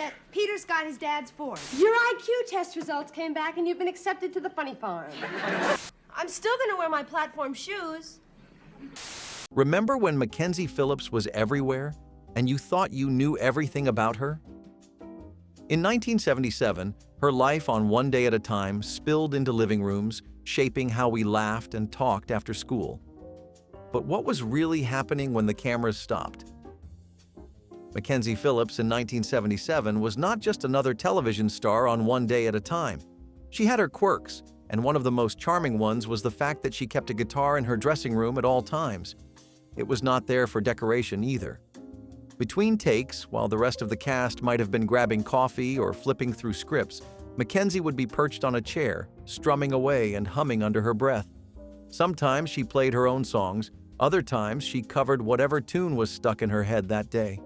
it. Peter's got his dad's Ford. Your IQ test results came back and you've been accepted to the funny farm. I'm still gonna wear my platform shoes. Remember when Mackenzie Phillips was everywhere and you thought you knew everything about her? In 1977, her life on One Day at a Time spilled into living rooms, shaping how we laughed and talked after school. But what was really happening when the cameras stopped? Mackenzie Phillips in 1977 was not just another television star on One Day at a Time. She had her quirks, and one of the most charming ones was the fact that she kept a guitar in her dressing room at all times. It was not there for decoration either. Between takes, while the rest of the cast might have been grabbing coffee or flipping through scripts, Mackenzie would be perched on a chair, strumming away and humming under her breath. Sometimes she played her own songs, other times she covered whatever tune was stuck in her head that day.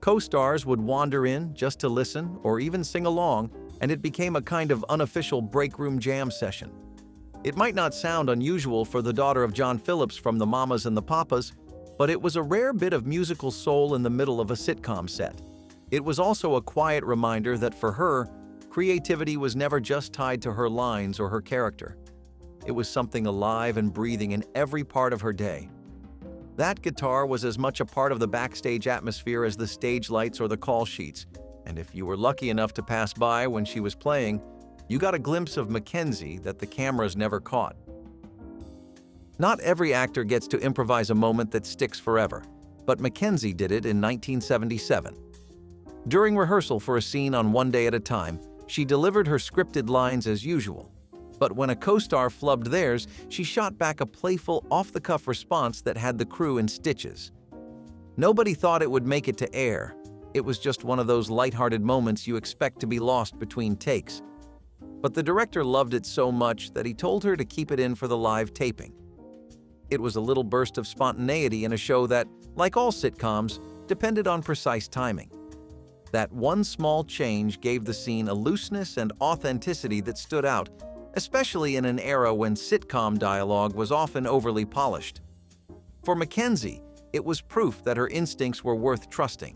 Co-stars would wander in just to listen or even sing along, and it became a kind of unofficial break room jam session. It might not sound unusual for the daughter of John Phillips from the Mamas and the Papas, but it was a rare bit of musical soul in the middle of a sitcom set. It was also a quiet reminder that for her, creativity was never just tied to her lines or her character. It was something alive and breathing in every part of her day. That guitar was as much a part of the backstage atmosphere as the stage lights or the call sheets, and if you were lucky enough to pass by when she was playing, you got a glimpse of Mackenzie that the cameras never caught. Not every actor gets to improvise a moment that sticks forever, but Mackenzie did it in 1977. During rehearsal for a scene on One Day at a Time, she delivered her scripted lines as usual. But when a co-star flubbed theirs, she shot back a playful, off-the-cuff response that had the crew in stitches. Nobody thought it would make it to air. It was just one of those lighthearted moments you expect to be lost between takes. But the director loved it so much that he told her to keep it in for the live taping. It was a little burst of spontaneity in a show that, like all sitcoms, depended on precise timing. That one small change gave the scene a looseness and authenticity that stood out, especially in an era when sitcom dialogue was often overly polished. For Mackenzie, it was proof that her instincts were worth trusting,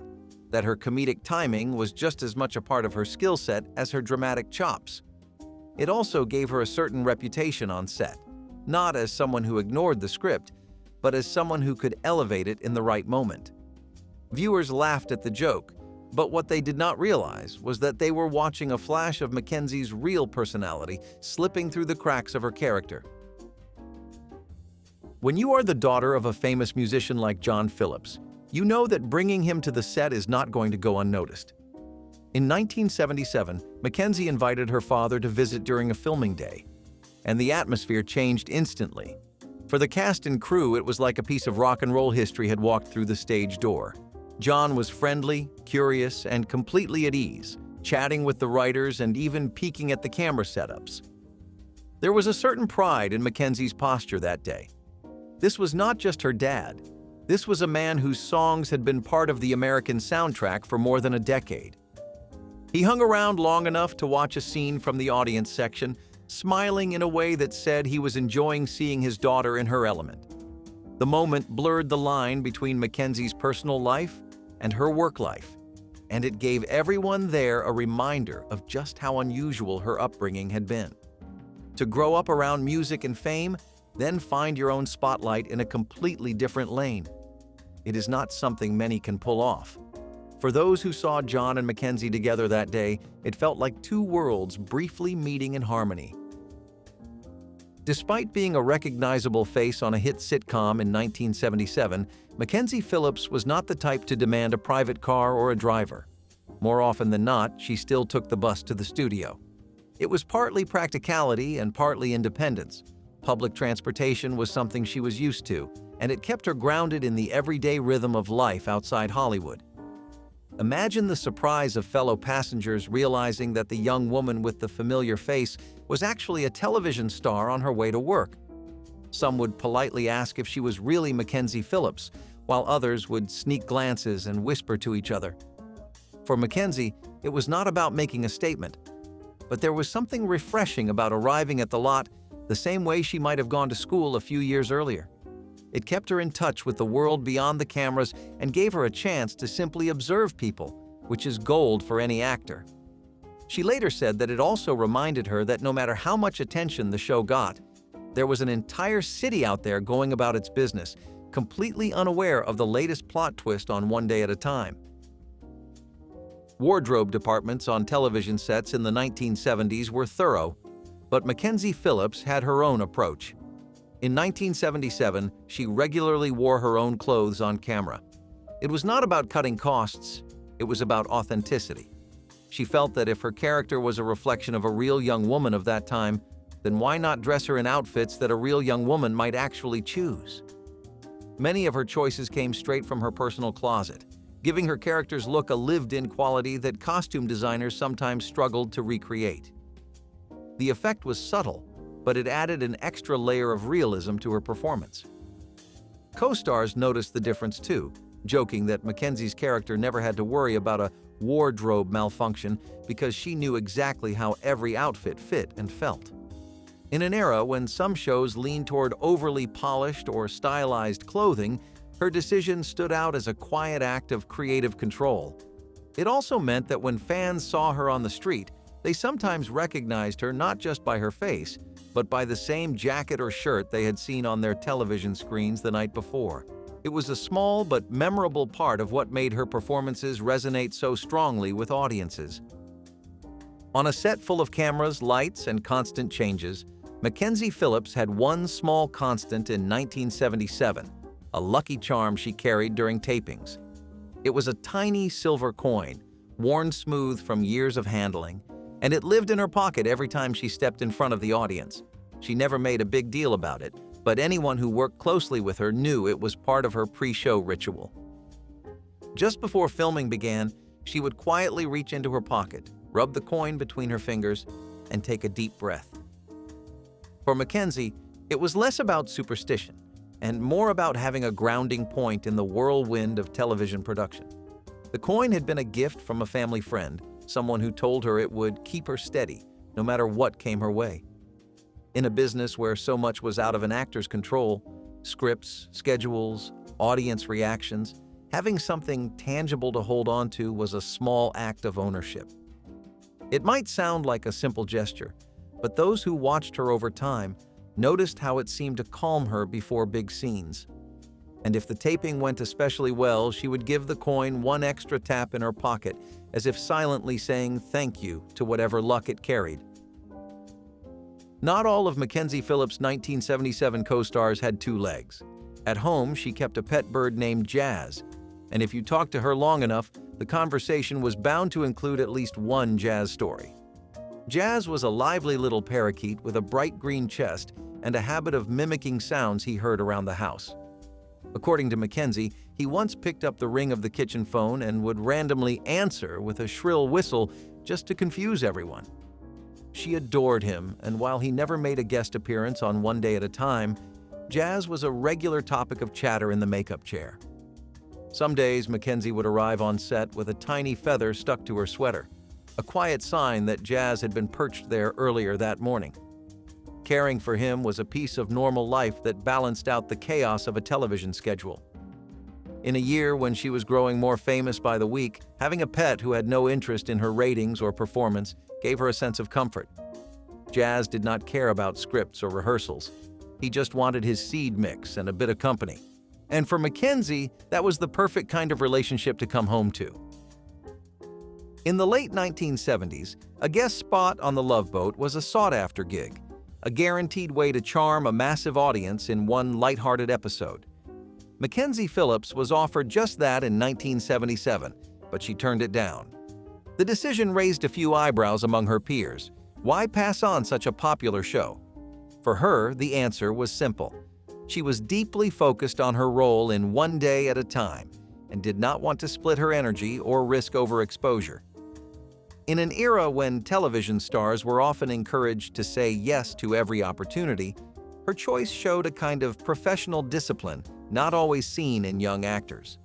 that her comedic timing was just as much a part of her skill set as her dramatic chops. It also gave her a certain reputation on set, not as someone who ignored the script, but as someone who could elevate it in the right moment. Viewers laughed at the joke, but what they did not realize was that they were watching a flash of Mackenzie's real personality slipping through the cracks of her character. When you are the daughter of a famous musician like John Phillips, you know that bringing him to the set is not going to go unnoticed. In 1977, Mackenzie invited her father to visit during a filming day, and the atmosphere changed instantly. For the cast and crew, it was like a piece of rock and roll history had walked through the stage door. John was friendly, curious, and completely at ease, chatting with the writers and even peeking at the camera setups. There was a certain pride in Mackenzie's posture that day. This was not just her dad. This was a man whose songs had been part of the American soundtrack for more than a decade. He hung around long enough to watch a scene from the audience section, smiling in a way that said he was enjoying seeing his daughter in her element. The moment blurred the line between Mackenzie's personal life and her work life, and it gave everyone there a reminder of just how unusual her upbringing had been. To grow up around music and fame, then find your own spotlight in a completely different lane. It is not something many can pull off. For those who saw John and Mackenzie together that day, it felt like two worlds briefly meeting in harmony. Despite being a recognizable face on a hit sitcom in 1977, Mackenzie Phillips was not the type to demand a private car or a driver. More often than not, she still took the bus to the studio. It was partly practicality and partly independence. Public transportation was something she was used to, and it kept her grounded in the everyday rhythm of life outside Hollywood. Imagine the surprise of fellow passengers realizing that the young woman with the familiar face was actually a television star on her way to work. Some would politely ask if she was really Mackenzie Phillips, while others would sneak glances and whisper to each other. For Mackenzie, it was not about making a statement, but there was something refreshing about arriving at the lot the same way she might have gone to school a few years earlier. It kept her in touch with the world beyond the cameras and gave her a chance to simply observe people, which is gold for any actor. She later said that it also reminded her that no matter how much attention the show got, there was an entire city out there going about its business, completely unaware of the latest plot twist on One Day at a Time. Wardrobe departments on television sets in the 1970s were thorough, but Mackenzie Phillips had her own approach. In 1977, she regularly wore her own clothes on camera. It was not about cutting costs, it was about authenticity. She felt that if her character was a reflection of a real young woman of that time, then why not dress her in outfits that a real young woman might actually choose? Many of her choices came straight from her personal closet, giving her character's look a lived-in quality that costume designers sometimes struggled to recreate. The effect was subtle, but it added an extra layer of realism to her performance. Co-stars noticed the difference too, joking that Mackenzie's character never had to worry about a wardrobe malfunction because she knew exactly how every outfit fit and felt. In an era when some shows leaned toward overly polished or stylized clothing, her decision stood out as a quiet act of creative control. It also meant that when fans saw her on the street, they sometimes recognized her not just by her face, but by the same jacket or shirt they had seen on their television screens the night before. It was a small but memorable part of what made her performances resonate so strongly with audiences. On a set full of cameras, lights, and constant changes, Mackenzie Phillips had one small constant in 1977, a lucky charm she carried during tapings. It was a tiny silver coin, worn smooth from years of handling, and it lived in her pocket every time she stepped in front of the audience. She never made a big deal about it, but anyone who worked closely with her knew it was part of her pre-show ritual. Just before filming began, she would quietly reach into her pocket, rub the coin between her fingers, and take a deep breath. For Mackenzie, it was less about superstition and more about having a grounding point in the whirlwind of television production. The coin had been a gift from a family friend, someone who told her it would keep her steady, no matter what came her way. In a business where so much was out of an actor's control, scripts, schedules, audience reactions, having something tangible to hold on to was a small act of ownership. It might sound like a simple gesture, but those who watched her over time noticed how it seemed to calm her before big scenes. And if the taping went especially well, she would give the coin one extra tap in her pocket, as if silently saying thank you to whatever luck it carried. Not all of Mackenzie Phillips' 1977 co-stars had two legs. At home, she kept a pet bird named Jazz, and if you talked to her long enough, the conversation was bound to include at least one Jazz story. Jazz was a lively little parakeet with a bright green chest and a habit of mimicking sounds he heard around the house. According to Mackenzie, he once picked up the ring of the kitchen phone and would randomly answer with a shrill whistle just to confuse everyone. She adored him, and while he never made a guest appearance on One Day at a Time, Jazz was a regular topic of chatter in the makeup chair. Some days, Mackenzie would arrive on set with a tiny feather stuck to her sweater, a quiet sign that Jazz had been perched there earlier that morning. Caring for him was a piece of normal life that balanced out the chaos of a television schedule. In a year when she was growing more famous by the week, having a pet who had no interest in her ratings or performance gave her a sense of comfort. Jazz did not care about scripts or rehearsals. He just wanted his seed mix and a bit of company. And for Mackenzie, that was the perfect kind of relationship to come home to. In the late 1970s, a guest spot on The Love Boat was a sought-after gig, a guaranteed way to charm a massive audience in one lighthearted episode. Mackenzie Phillips was offered just that in 1977, but she turned it down. The decision raised a few eyebrows among her peers. Why pass on such a popular show? For her, the answer was simple. She was deeply focused on her role in One Day at a Time and did not want to split her energy or risk overexposure. In an era when television stars were often encouraged to say yes to every opportunity, her choice showed a kind of professional discipline not always seen in young actors.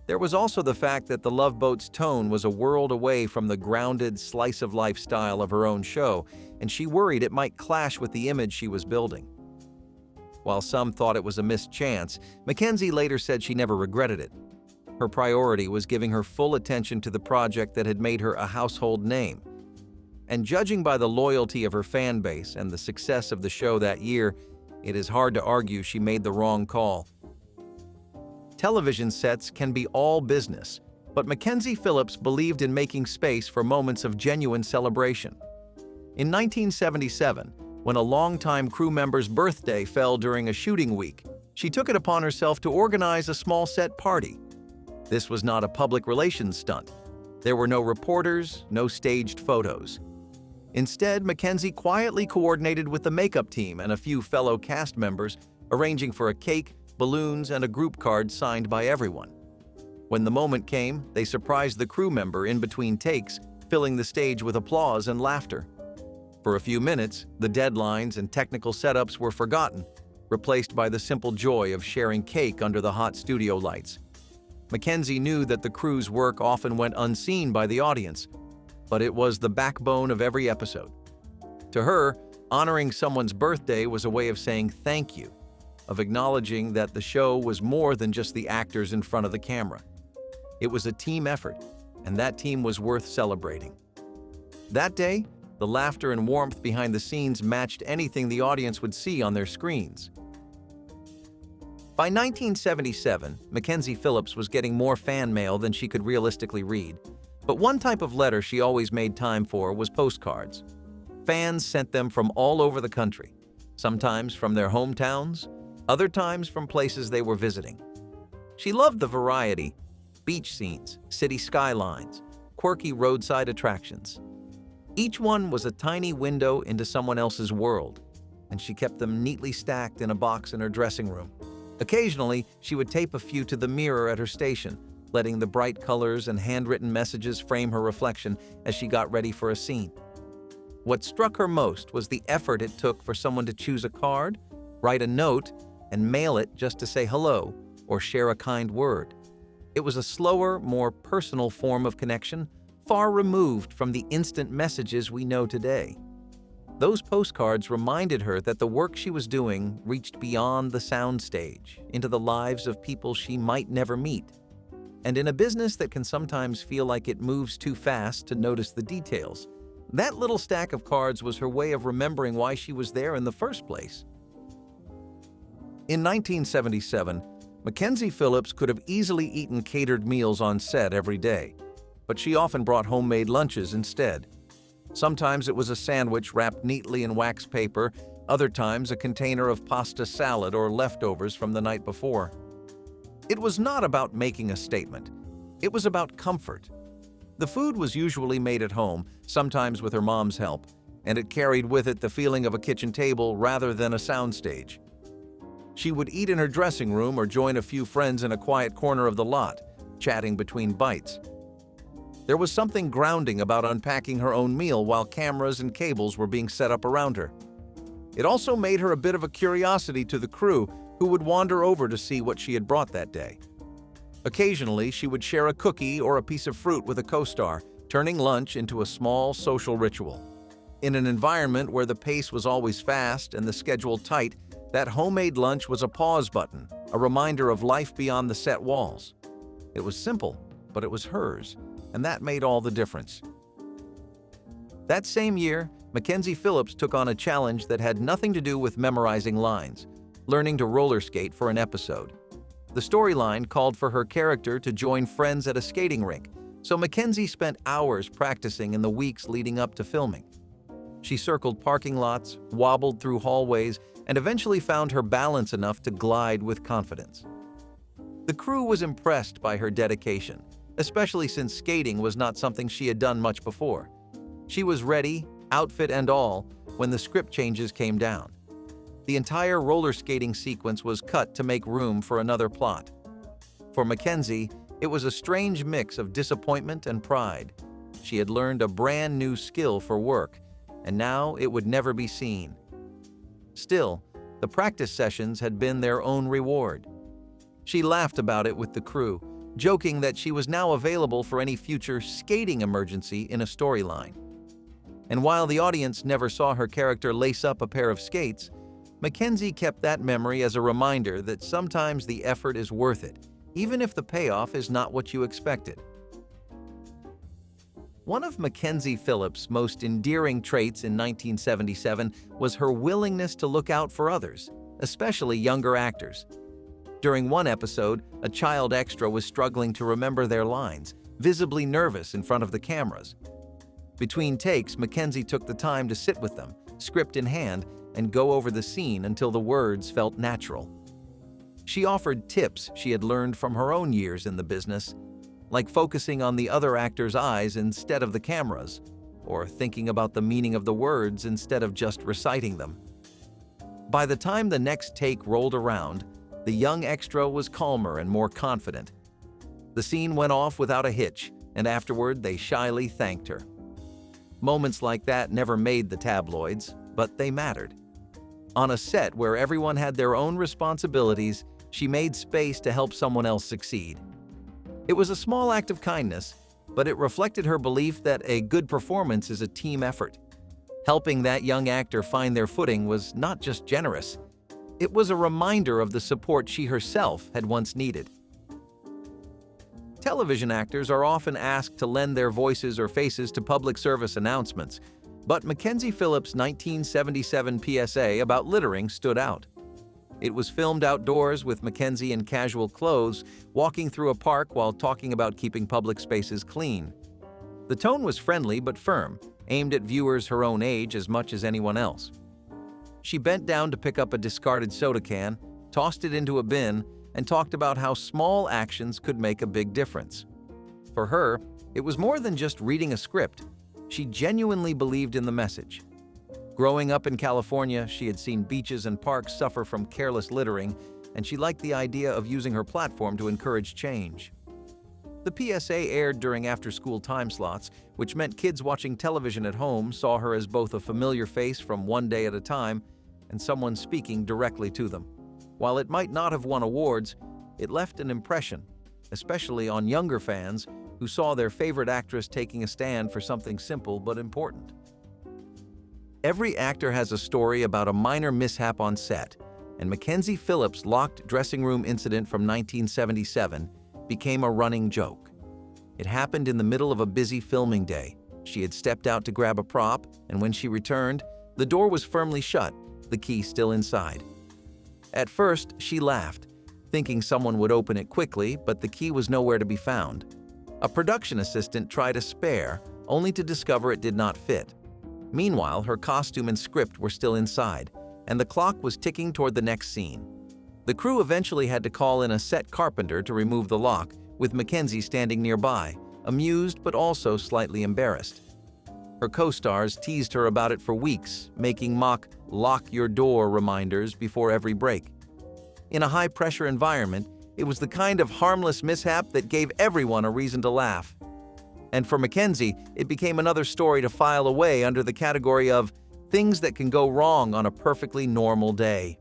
There was also the fact that The Love Boat's tone was a world away from the grounded, slice-of-life style of her own show, and she worried it might clash with the image she was building. While some thought it was a missed chance, Mackenzie later said she never regretted it. Her priority was giving her full attention to the project that had made her a household name. And judging by the loyalty of her fan base and the success of the show that year, it is hard to argue she made the wrong call. Television sets can be all business, but Mackenzie Phillips believed in making space for moments of genuine celebration. In 1977, when a longtime crew member's birthday fell during a shooting week, she took it upon herself to organize a small set party. This was not a public relations stunt. There were no reporters, no staged photos. Instead, Mackenzie quietly coordinated with the makeup team and a few fellow cast members, arranging for a cake, balloons, and a group card signed by everyone. When the moment came, they surprised the crew member in between takes, filling the stage with applause and laughter. For a few minutes, the deadlines and technical setups were forgotten, replaced by the simple joy of sharing cake under the hot studio lights. Mackenzie knew that the crew's work often went unseen by the audience, but it was the backbone of every episode. To her, honoring someone's birthday was a way of saying thank you, of acknowledging that the show was more than just the actors in front of the camera. It was a team effort, and that team was worth celebrating. That day, the laughter and warmth behind the scenes matched anything the audience would see on their screens. By 1977, Mackenzie Phillips was getting more fan mail than she could realistically read, but one type of letter she always made time for was postcards. Fans sent them from all over the country, sometimes from their hometowns, other times from places they were visiting. She loved the variety: beach scenes, city skylines, quirky roadside attractions. Each one was a tiny window into someone else's world, and she kept them neatly stacked in a box in her dressing room. Occasionally, she would tape a few to the mirror at her station, letting the bright colors and handwritten messages frame her reflection as she got ready for a scene. What struck her most was the effort it took for someone to choose a card, write a note, and mail it just to say hello or share a kind word. It was a slower, more personal form of connection, far removed from the instant messages we know today. Those postcards reminded her that the work she was doing reached beyond the soundstage, into the lives of people she might never meet. And in a business that can sometimes feel like it moves too fast to notice the details, that little stack of cards was her way of remembering why she was there in the first place. In 1977, Mackenzie Phillips could have easily eaten catered meals on set every day, but she often brought homemade lunches instead. Sometimes it was a sandwich wrapped neatly in wax paper, other times a container of pasta salad or leftovers from the night before. It was not about making a statement. It was about comfort. The food was usually made at home, sometimes with her mom's help, and it carried with it the feeling of a kitchen table rather than a soundstage. She would eat in her dressing room or join a few friends in a quiet corner of the lot, chatting between bites. There was something grounding about unpacking her own meal while cameras and cables were being set up around her. It also made her a bit of a curiosity to the crew, who would wander over to see what she had brought that day. Occasionally, she would share a cookie or a piece of fruit with a co-star, turning lunch into a small social ritual. In an environment where the pace was always fast and the schedule tight, that homemade lunch was a pause button, a reminder of life beyond the set walls. It was simple, but it was hers, and that made all the difference. That same year, Mackenzie Phillips took on a challenge that had nothing to do with memorizing lines, learning to roller skate for an episode. The storyline called for her character to join friends at a skating rink, so Mackenzie spent hours practicing in the weeks leading up to filming. She circled parking lots, wobbled through hallways, and eventually found her balance enough to glide with confidence. The crew was impressed by her dedication, especially since skating was not something she had done much before. She was ready, outfit and all, when the script changes came down. The entire roller skating sequence was cut to make room for another plot. For Mackenzie, it was a strange mix of disappointment and pride. She had learned a brand new skill for work, and now it would never be seen. Still, the practice sessions had been their own reward. She laughed about it with the crew, joking that she was now available for any future skating emergency in a storyline. And while the audience never saw her character lace up a pair of skates, Mackenzie kept that memory as a reminder that sometimes the effort is worth it, even if the payoff is not what you expected. One of Mackenzie Phillips' most endearing traits in 1977 was her willingness to look out for others, especially younger actors. During one episode, a child extra was struggling to remember their lines, visibly nervous in front of the cameras. Between takes, Mackenzie took the time to sit with them, script in hand, and go over the scene until the words felt natural. She offered tips she had learned from her own years in the business, like focusing on the other actor's eyes instead of the camera's, or thinking about the meaning of the words instead of just reciting them. By the time the next take rolled around, the young extra was calmer and more confident. The scene went off without a hitch, and afterward they shyly thanked her. Moments like that never made the tabloids, but they mattered. On a set where everyone had their own responsibilities, she made space to help someone else succeed. It was a small act of kindness, but it reflected her belief that a good performance is a team effort. Helping that young actor find their footing was not just generous, it was a reminder of the support she herself had once needed. Television actors are often asked to lend their voices or faces to public service announcements, but Mackenzie Phillips' 1977 PSA about littering stood out. It was filmed outdoors with Mackenzie in casual clothes, walking through a park while talking about keeping public spaces clean. The tone was friendly but firm, aimed at viewers her own age as much as anyone else. She bent down to pick up a discarded soda can, tossed it into a bin, and talked about how small actions could make a big difference. For her, it was more than just reading a script. She genuinely believed in the message. Growing up in California, she had seen beaches and parks suffer from careless littering, and she liked the idea of using her platform to encourage change. The PSA aired during after-school time slots, which meant kids watching television at home saw her as both a familiar face from one day at a time and someone speaking directly to them. While it might not have won awards, it left an impression, especially on younger fans who saw their favorite actress taking a stand for something simple but important. Every actor has a story about a minor mishap on set, and Mackenzie Phillips' locked dressing room incident from 1977 became a running joke. It happened in the middle of a busy filming day. She had stepped out to grab a prop, and when she returned, the door was firmly shut, the key still inside. At first, she laughed, thinking someone would open it quickly, but the key was nowhere to be found. A production assistant tried a spare, only to discover it did not fit. Meanwhile, her costume and script were still inside, and the clock was ticking toward the next scene. The crew eventually had to call in a set carpenter to remove the lock, with Mackenzie standing nearby, amused but also slightly embarrassed. Her co-stars teased her about it for weeks, making mock "lock your door" reminders before every break. In a high-pressure environment, it was the kind of harmless mishap that gave everyone a reason to laugh. And for Mackenzie, it became another story to file away under the category of things that can go wrong on a perfectly normal day.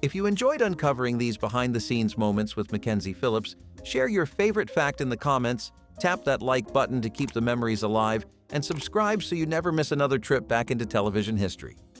If you enjoyed uncovering these behind-the-scenes moments with Mackenzie Phillips, share your favorite fact in the comments, tap that like button to keep the memories alive, and subscribe so you never miss another trip back into television history.